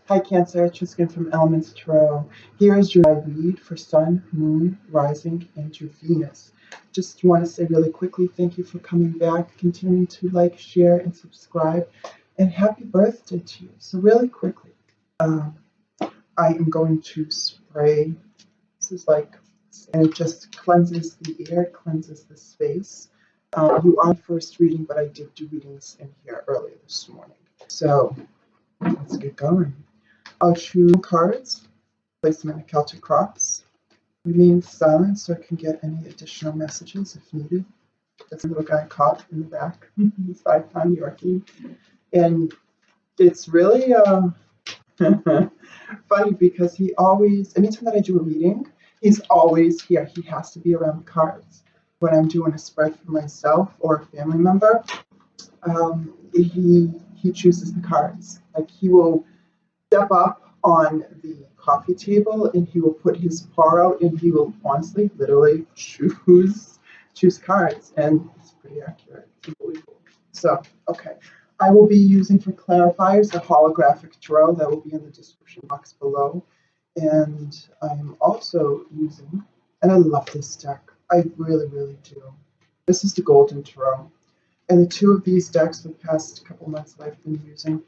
Hi Cancer, Tristan from Elements Tarot. Here is your read for Sun, Moon, Rising, and your Venus. Just want to say really quickly, thank you for coming back, continuing to like, share, and subscribe, and happy birthday to you. So really quickly, I am going to spray. This is like, and it just cleanses the air, cleanses the space. You are first reading, but I did do readings in here earlier this morning. So let's get going. I'll choose cards, place them in a Celtic cross, remain silent so I can get any additional messages if needed. That's a little guy caught in the back. He's 5-pound Yorkie. And it's really funny because he always, anytime that I do a reading, he's always here. He has to be around the cards. When I'm doing a spread for myself or a family member, he chooses the cards. Like he will step up on the coffee table and he will put his paw out and he will honestly, literally choose cards, and it's pretty accurate. It's unbelievable. So, okay. I will be using for clarifiers a holographic tarot that will be in the description box below. And I am also using, and I love this deck. I really, really do. This is the Golden Tarot. And the two of these decks for the past couple months that I've been using,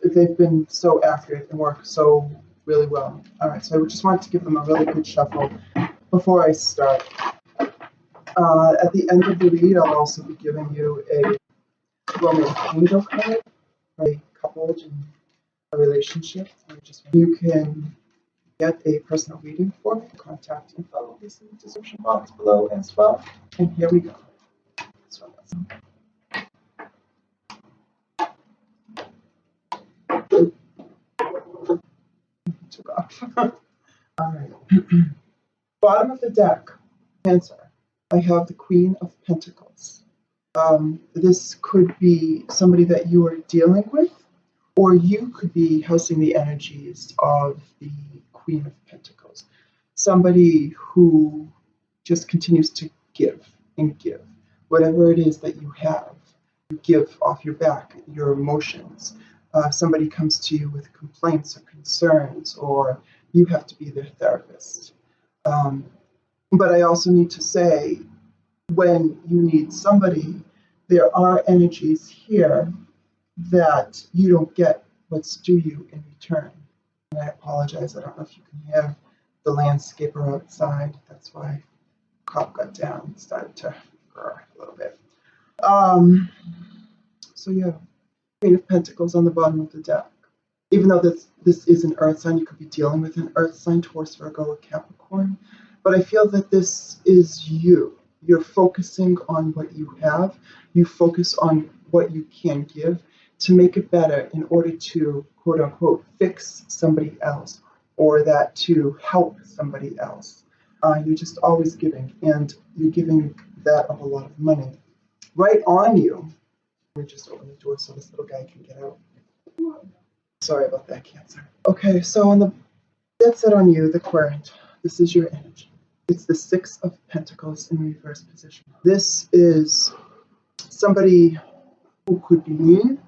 they've been so accurate and work so really well. All right, so I just wanted to give them a really good shuffle before I start. At the end of the read, I'll also be giving you a romance angel card for a couple in a relationship. You can get a personal reading for me. Contact info is in the description box below as well. And here we go. Took off. All right. Bottom of the deck, Cancer. I have the Queen of Pentacles. This could be somebody that you are dealing with, or you could be housing the energies of the Queen of Pentacles. Somebody who just continues to give and give. Whatever it is that you have, you give off your back, your emotions. Somebody comes to you with complaints or concerns, or you have to be their therapist. But I also need to say, when you need somebody, there are energies here that you don't get what's due you in return. And I apologize, I don't know if you can hear the landscaper outside. That's why the cop got down and started to grr a little bit. So yeah, Queen of Pentacles on the bottom of the deck. Even though this is an earth sign, you could be dealing with an earth sign, Taurus, Virgo, or Capricorn. But I feel that this is you. You're focusing on what you have. You focus on what you can give to make it better in order to, quote unquote, fix somebody else, or that to help somebody else. You're just always giving, and you're giving that of a lot of money. Right on you. Let me just open the door so this little guy can get out. Sorry about that, Cancer. Okay, so that's it on you, the current. This is your energy. It's the Six of Pentacles in reverse position. This is somebody who could be mean.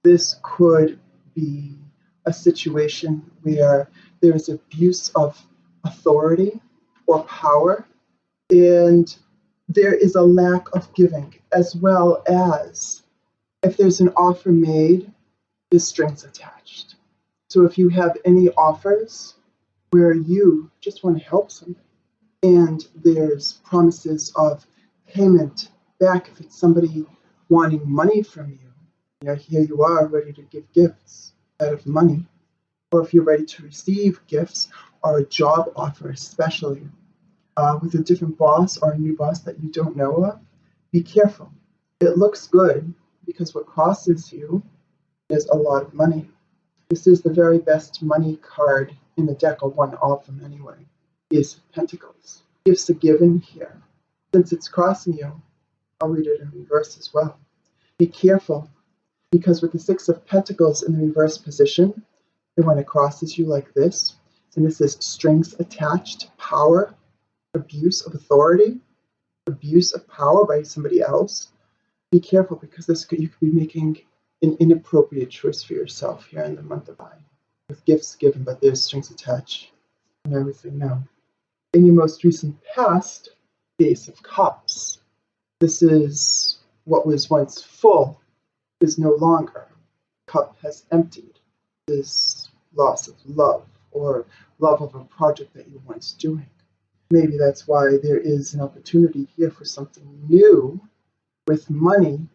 This could be a situation where there is abuse of authority or power, and there is a lack of giving, as well as if there's an offer made, there's strings attached. So if you have any offers where you just want to help somebody, and there's promises of payment back if it's somebody wanting money from you, here you are ready to give gifts out of money, or if you're ready to receive gifts or a job offer, especially with a different boss or a new boss that you don't know of, be careful. It looks good because what crosses you is a lot of money. This is the very best money card in the deck, or one of them anyway, is Pentacles. Gifts are given here. Since it's crossing you, I'll read it in reverse as well. Be careful, because with the Six of Pentacles in the reverse position, and when it crosses you like this, and this is strings attached, power, abuse of authority, abuse of power by somebody else, be careful, because you could be making an inappropriate choice for yourself here in the month of July. with gifts given, but there's strings attached and everything now. In your most recent past, the Ace of Cups. This is what was once full is no longer. Cup has emptied. This loss of love or love of a project that you were once doing. Maybe that's why there is an opportunity here for something new with money,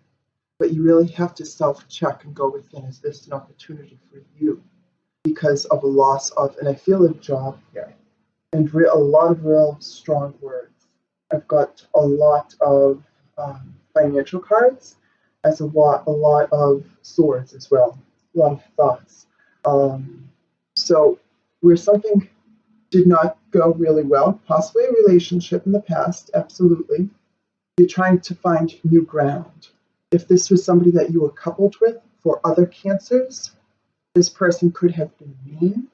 but you really have to self-check and go within. Is this an opportunity for you? Because of a loss of, and I feel a job here, and a lot of real strong words. I've got a lot of financial cards, as a lot of swords as well, a lot of thoughts. So where something did not go really well, possibly a relationship in the past, absolutely, you're trying to find new ground. If this was somebody that you were coupled with for other cancers, this person could have been mean.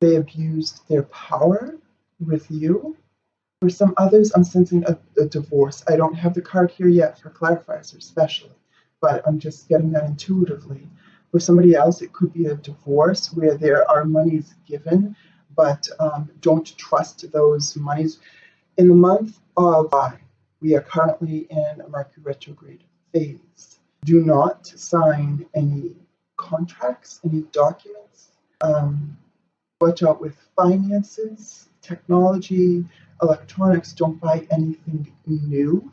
They abused their power with you. For some others, I'm sensing a divorce. I don't have the card here yet for clarifiers especially, but I'm just getting that intuitively. For somebody else, it could be a divorce where there are monies given, but don't trust those monies. In the month of July, we are currently in a Mercury retrograde phase. Do not sign any contracts, any documents. Watch out with finances, technology, electronics. Don't buy anything new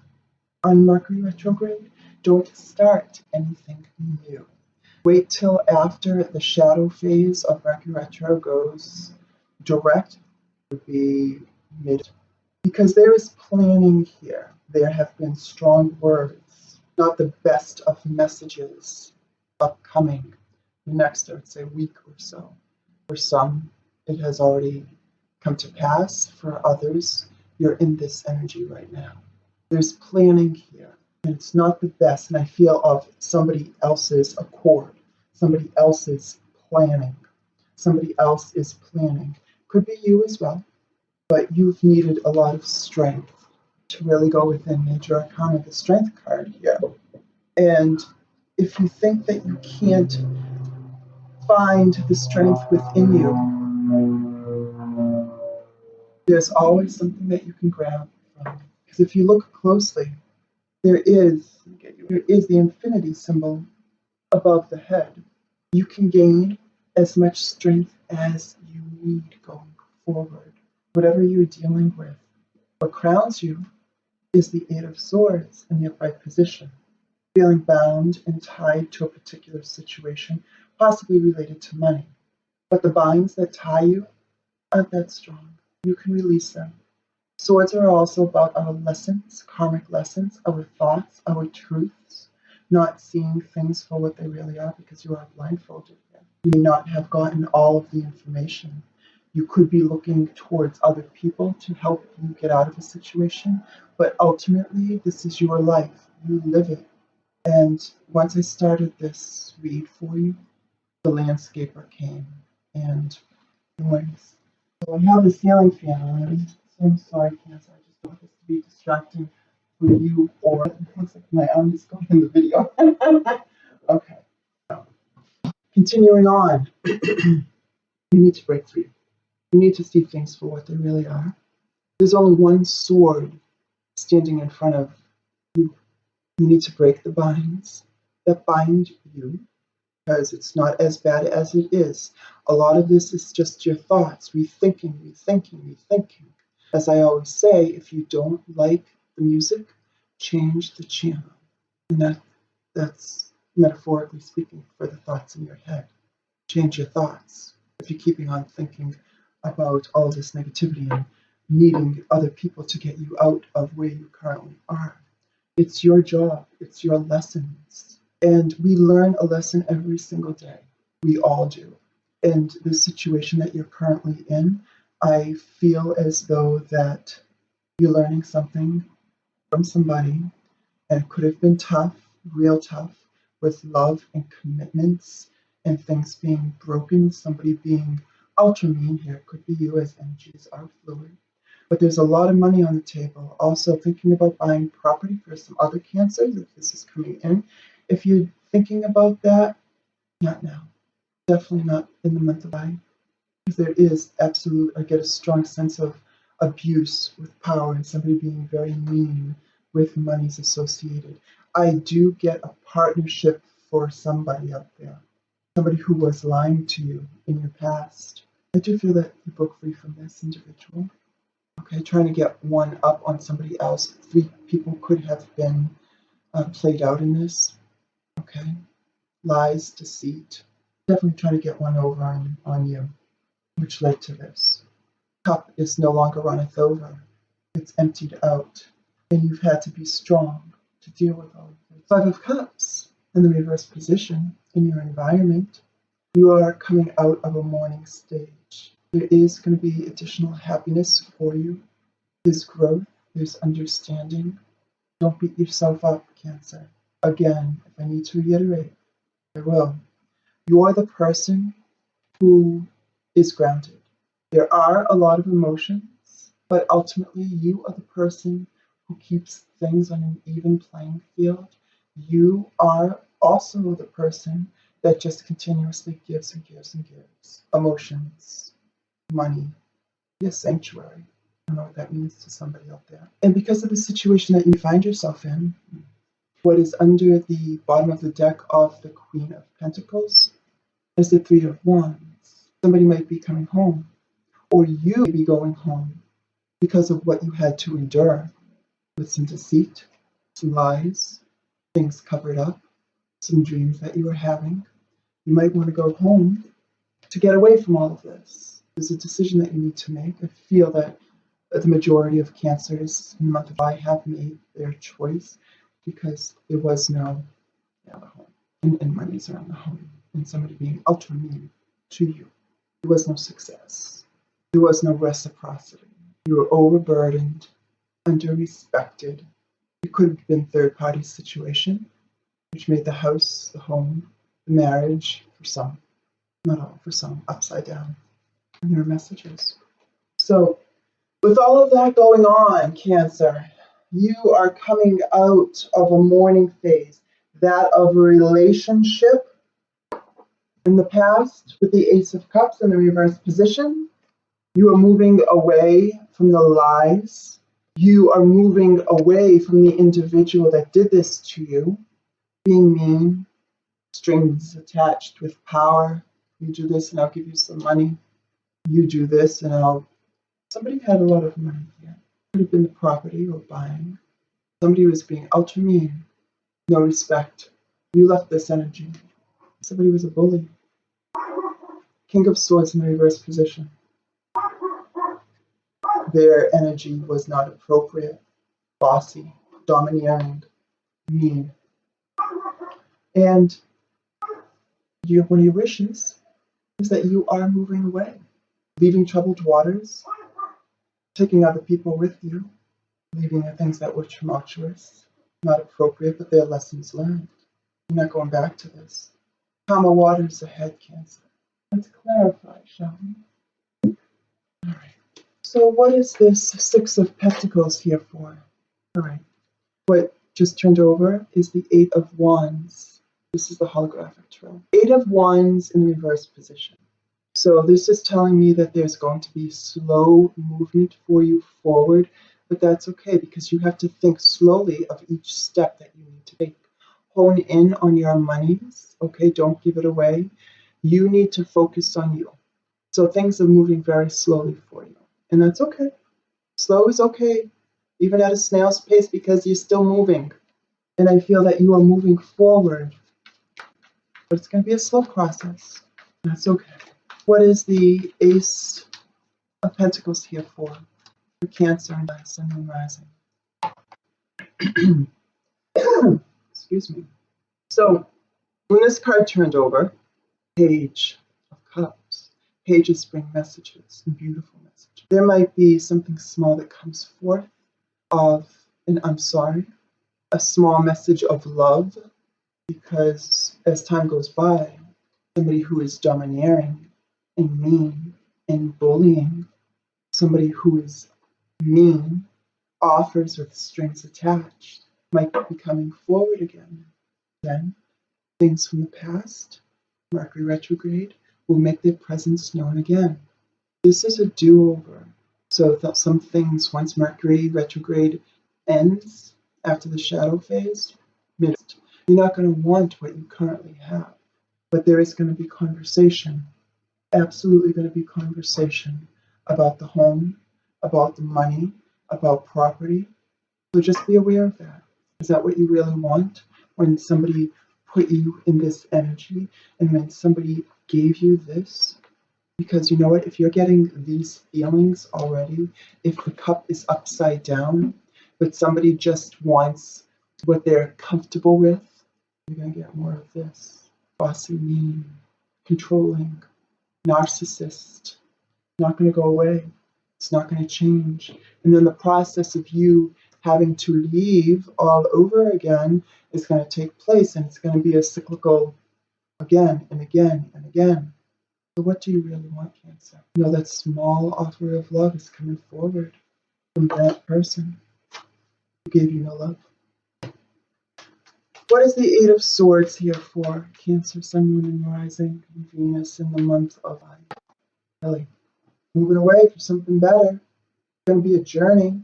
on Mercury retrograde. Don't start anything new. Wait till after the shadow phase of Mercury retro goes direct, would be mid, because there is planning here. There have been strong words, not the best of messages upcoming the next, I would say, week or so. For some, it has already come to pass. For others, you're in this energy right now. There's planning here, and it's not the best. And I feel of somebody else's accord, somebody else's planning. Somebody else is planning. Could be you as well, but you've needed a lot of strength to really go within Major Arcana, the Strength card here. And if you think that you can't find the strength within you, there's always something that you can grab from. Because if you look closely, there is the infinity symbol above the head. You can gain as much strength as you need going forward. Whatever you're dealing with, what crowns you is the Eight of Swords in the upright position. Feeling bound and tied to a particular situation, possibly related to money. But the binds that tie you aren't that strong. You can release them. Swords are also about our lessons, karmic lessons, our thoughts, our truths, not seeing things for what they really are because you are blindfolded. You may not have gotten all of the information. You could be looking towards other people to help you get out of a situation, but ultimately, this is your life. You live it. And once I started this read for you, the landscaper came and noise. So I have the ceiling fan on. So I'm sorry, Cancer. I just don't want this to be distracting for you, or it looks like my arm is going in the video. Okay. So, continuing on, you need to break through. You need to see things for what they really are. There's only one sword standing in front of you. You need to break the binds that bind you, because it's not as bad as it is. A lot of this is just your thoughts, rethinking. As I always say, if you don't like the music, change the channel. And that's metaphorically speaking for the thoughts in your head. Change your thoughts. If you're keeping on thinking about all this negativity and needing other people to get you out of where you currently are, it's your job, it's your lessons. And we learn a lesson every single day. We all do. And the situation that you're currently in, I feel as though that you're learning something from somebody, and it could have been tough, real tough, with love and commitments and things being broken, somebody being ultra mean here. It could be you, as energies are fluid. But there's a lot of money on the table. Also thinking about buying property for some other cancers, if this is coming in. If you're thinking about that, not now. Definitely not in the month of July. Because there is absolute, I get a strong sense of abuse with power and somebody being very mean with monies associated. I do get a partnership for somebody out there, somebody who was lying to you in your past. I do feel that you broke free from this individual. Okay, trying to get one up on somebody else. 3 people could have been played out in this. Okay, lies, deceit. Definitely trying to get one over on you, which led to this. Cup is no longer runneth over. It's emptied out. And you've had to be strong to deal with all of it. 5 of Cups in the reverse position in your environment. You are coming out of a mourning stage. There is going to be additional happiness for you. There's growth. There's understanding. Don't beat yourself up, Cancer. Again, if I need to reiterate, I will. You are the person who is grounded. There are a lot of emotions, but ultimately you are the person who keeps things on an even playing field. You are also the person that just continuously gives and gives and gives. Emotions, money, be a sanctuary. I don't know what that means to somebody out there. And because of the situation that you find yourself in, what is under the bottom of the deck of the Queen of Pentacles is the 3 of Wands. Somebody might be coming home, or you may be going home because of what you had to endure with some deceit, some lies, things covered up, some dreams that you were having. You might want to go home to get away from all of this. There's a decision that you need to make. I feel that the majority of Cancers in the month of July have made their choice because there was no home. And money's around the home. And somebody being ultra mean to you. There was no success. There was no reciprocity. You were overburdened, under-respected. It could have been third-party situation, which made the house, the home, the marriage, for some, not all, for some, upside down in your messages. So, with all of that going on, Cancer, you are coming out of a mourning phase, that of a relationship in the past with the Ace of Cups in the reverse position. You are moving away from the lies. You are moving away from the individual that did this to you, being mean, strings attached with power. You do this and I'll give you some money. You do this and I'll... Somebody had a lot of money here. Could have been the property or buying. Somebody was being ultra mean. No respect. You left this energy. Somebody was a bully. King of Swords in the reverse position. Their energy was not appropriate, bossy, domineering, mean. And one of your wishes is that you are moving away, leaving troubled waters, taking other people with you, leaving the things that were tumultuous, not appropriate, but they're lessons learned. You're not going back to this. Calmer waters ahead, Cancer. Let's clarify, shall we? All right. So what is this 6 of Pentacles here for? All right. What just turned over is the 8 of Wands. This is the holographic tarot. 8 of Wands in the reverse position. So this is telling me that there's going to be slow movement for you forward, but that's okay because you have to think slowly of each step that you need to take. Hone in on your monies, okay? Don't give it away. You need to focus on you. So things are moving very slowly for you, and that's okay. Slow is okay, even at a snail's pace because you're still moving. And I feel that you are moving forward, but it's going to be a slow process. That's okay. What is the Ace of Pentacles here for Cancer and Sun and Rising? Excuse me. So when this card turned over, Page of Cups. Pages bring messages and beautiful messages. There might be something small that comes forth of an I'm sorry, a small message of love, because as time goes by, somebody who is domineering and mean and bullying, somebody who is mean, offers with strings attached, might be coming forward again. Then, things from the past Mercury retrograde will make their presence known again. This is a do-over. So that some things, once Mercury retrograde ends after the shadow phase, you're not going to want what you currently have. But there is going to be conversation, absolutely going to be conversation about the home, about the money, about property. So just be aware of that. Is that what you really want? When somebody put you in this energy and when somebody gave you this? Because you know what? If you're getting these feelings already, if the cup is upside down, but somebody just wants what they're comfortable with, you're going to get more of this. Bossy, mean, controlling, narcissist. Not going to go away. It's not going to change. And then the process of you having to leave all over again is going to take place, and it's going to be a cyclical again and again and again. So what do you really want, Cancer? You know, that small offer of love is coming forward from that person who gave you no love. What is the Eight of Swords here for? Cancer, Sun, Moon, and Rising, and Venus in the month of really moving away for something better. It's going to be a journey.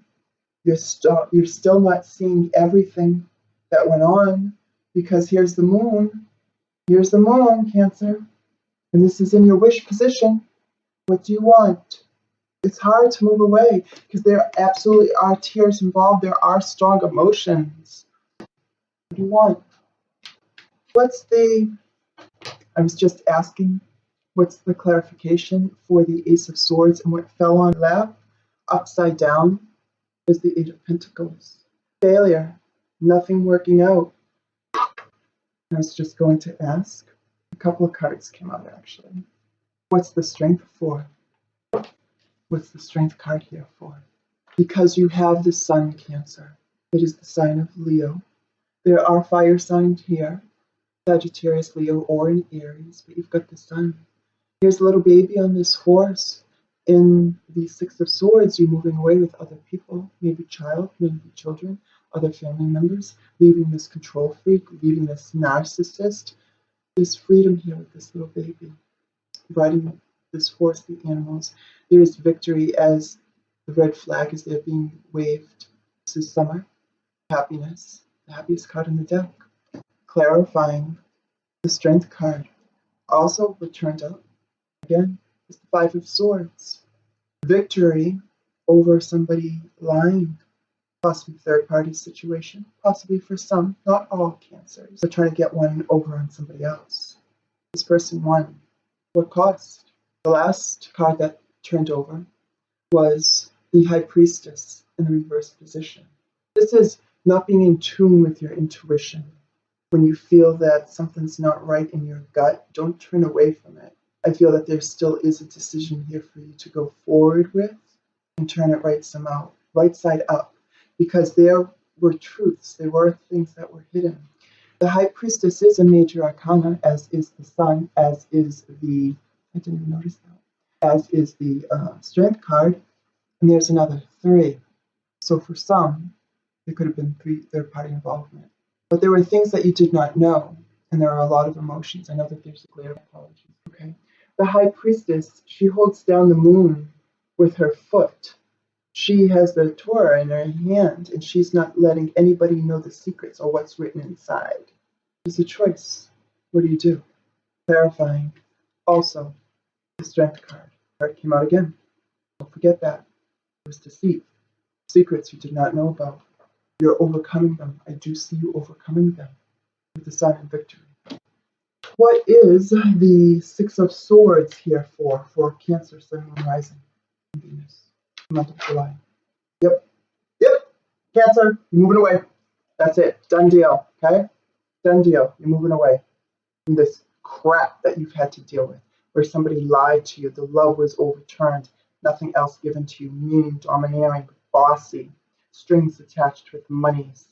You're still not seeing everything that went on because here's the moon. Here's the moon, Cancer. And this is in your wish position. What do you want? It's hard to move away because there absolutely are tears involved. There are strong emotions. What do you want? I was just asking, what's the clarification for the Ace of Swords, and what fell on lap upside down is the Eight of Pentacles. Failure, nothing working out. I was just going to ask. A couple of cards came out actually. What's the Strength for? What's the Strength card here for? Because you have the Sun, Cancer. It is the sign of Leo. There are fire signs here, Sagittarius, Leo, or in Aries, but you've got the Sun. Here's a little baby on this horse. In the Six of Swords, you're moving away with other people, maybe child, maybe children, other family members, leaving this control freak, leaving this narcissist. There's freedom here with this little baby. Riding this horse, the animals. There is victory as the red flag is there being waved. This is summer, happiness, the happiest card in the deck. Clarifying the Strength card. Also, what turned up again is the Five of Swords. Victory over somebody lying, possibly third-party situation, possibly for some, not all Cancers. They're trying to get one over on somebody else. This person won. What cost? The last card that turned over was the High Priestess in the reverse position. This is not being in tune with your intuition. When you feel that something's not right in your gut, don't turn away from it. I feel that there still is a decision here for you to go forward with and turn it right side up, because there were truths, there were things that were hidden. The High Priestess is a major arcana, as is the Sun, as is the, I didn't even notice that, as is the Strength card, and there's another 3. So for some, there could have been 3 third-party involvement. But there were things that you did not know, and there are a lot of emotions. I know that there's a glare of apologies, okay? The High Priestess, she holds down the moon with her foot. She has the Torah in her hand, and she's not letting anybody know the secrets or what's written inside. It's a choice. What do you do? Clarifying. Also, the Strength card came out again. Don't forget that. It was deceit. Secrets you did not know about. You're overcoming them. I do see you overcoming them with the Sun and victory. What is the Six of Swords here for Cancer, Sun, Moon, Rising, and Venus? Month of July. Yep. Cancer, you're moving away. That's it. Done deal. Okay? Done deal. You're moving away from this crap that you've had to deal with, where somebody lied to you, the love was overturned, nothing else given to you, mean, domineering, bossy, strings attached with monies.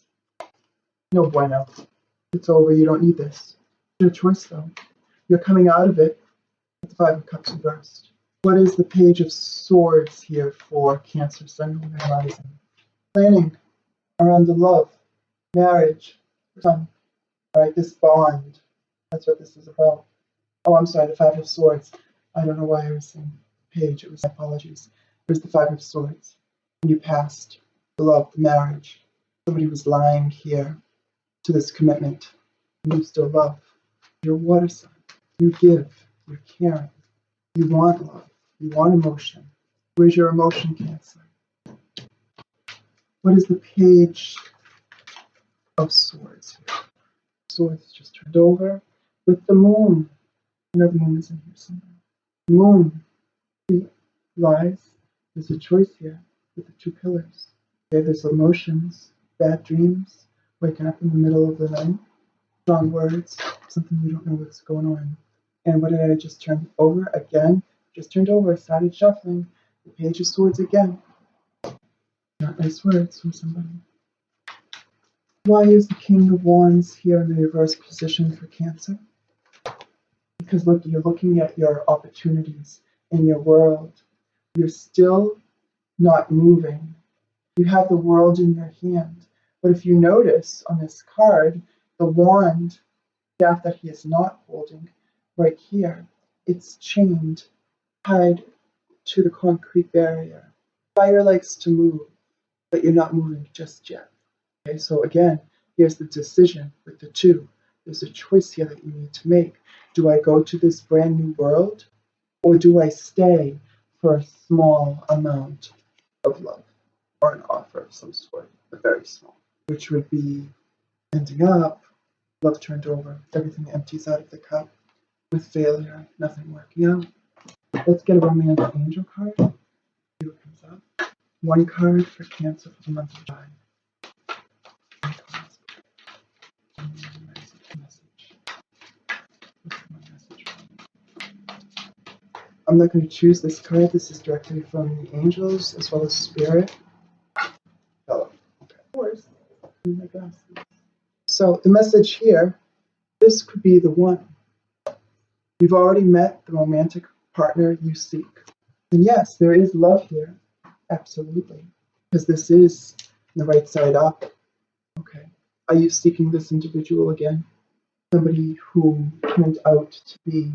No bueno. It's over. You don't need this. It's your choice, though. You're coming out of it with the Five of Cups reversed. What is the Page of Swords here for Cancer, Sun, Moon, and Rising? Planning around the love, marriage, son. All right, this bond. That's what this is about. Oh, I'm sorry, the Five of Swords. I don't know why I was saying page. It was, apologies. It was the Five of Swords. And you passed the love, the marriage. Somebody was lying here to this commitment. And you still love. You're a water sign. You give. You're caring. You want love. You want emotion. Where's your emotion, Cancer? What is the Page of Swords here? Swords just turned over with the moon. I know the moon is in here somewhere. Moon. See, lies. There's a choice here with the two pillars. Okay, there's emotions, bad dreams, waking up in the middle of the night, strong words, something you don't know what's going on. And what did I just turn over again? Just turned over, started shuffling. The Page of Swords again. Not nice words from somebody. Why is the King of Wands here in the reverse position for Cancer? Because look, you're looking at your opportunities in your world. You're still not moving. You have the world in your hand. But if you notice on this card, the wand, staff that he is not holding, right here, it's chained, tied to the concrete barrier. Fire likes to move, but you're not moving just yet. Okay, so again, here's the decision with the two. There's a choice here that you need to make. Do I go to this brand new world, or do I stay for a small amount of love, or an offer of some sort, but very small, which would be ending up, love turned over, everything empties out of the cup, with failure, nothing working out. Let's get a romantic angel card. See what comes up. One card for Cancer for the month of July. I'm not going to choose this card. This is directly from the angels as well as spirit. Oh, okay. Of course. My glasses. So the message here, this could be the one. You've already met the romantic partner you seek. And yes, there is love here. Absolutely. Because this is the right side up. Okay. Are you seeking this individual again? Somebody who turned out to be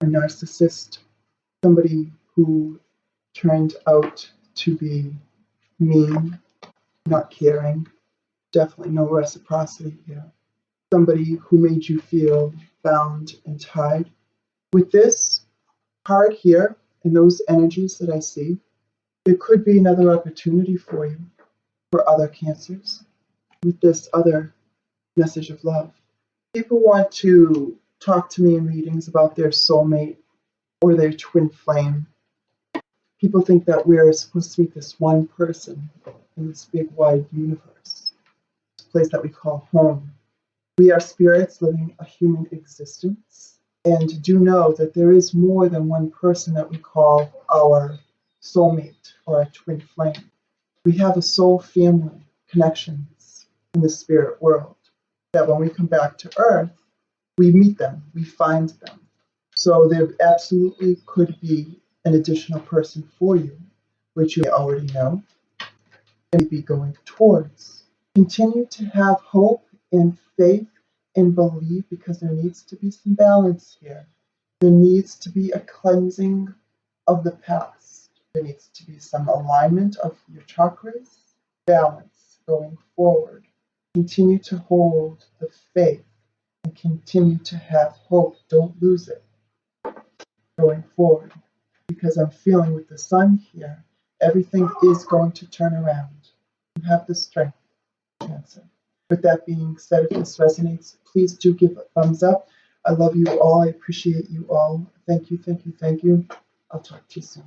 a narcissist. Somebody who turned out to be mean, not caring. Definitely no reciprocity here. Somebody who made you feel bound and tied. With this card here and those energies that I see, there could be another opportunity for you for other Cancers with this other message of love. People want to talk to me in readings about their soulmate or their twin flame. People think that we're supposed to meet this one person in this big wide universe, this place that we call home. We are spirits living a human existence, and do know that there is more than one person that we call our soulmate or our twin flame. We have a soul family connections in the spirit world that when we come back to Earth, we meet them, we find them. So there absolutely could be an additional person for you, which you already know and be going towards. Continue to have hope and faith and believe, because there needs to be some balance here. There needs to be a cleansing of the past. There needs to be some alignment of your chakras, balance going forward. Continue to hold the faith and continue to have hope. Don't lose it going forward, because I'm feeling with the sun here, everything is going to turn around. You have the strength, Cancer. With that being said, if this resonates, please do give a thumbs up. I love you all. I appreciate you all. Thank you, thank you, thank you. I'll talk to you soon.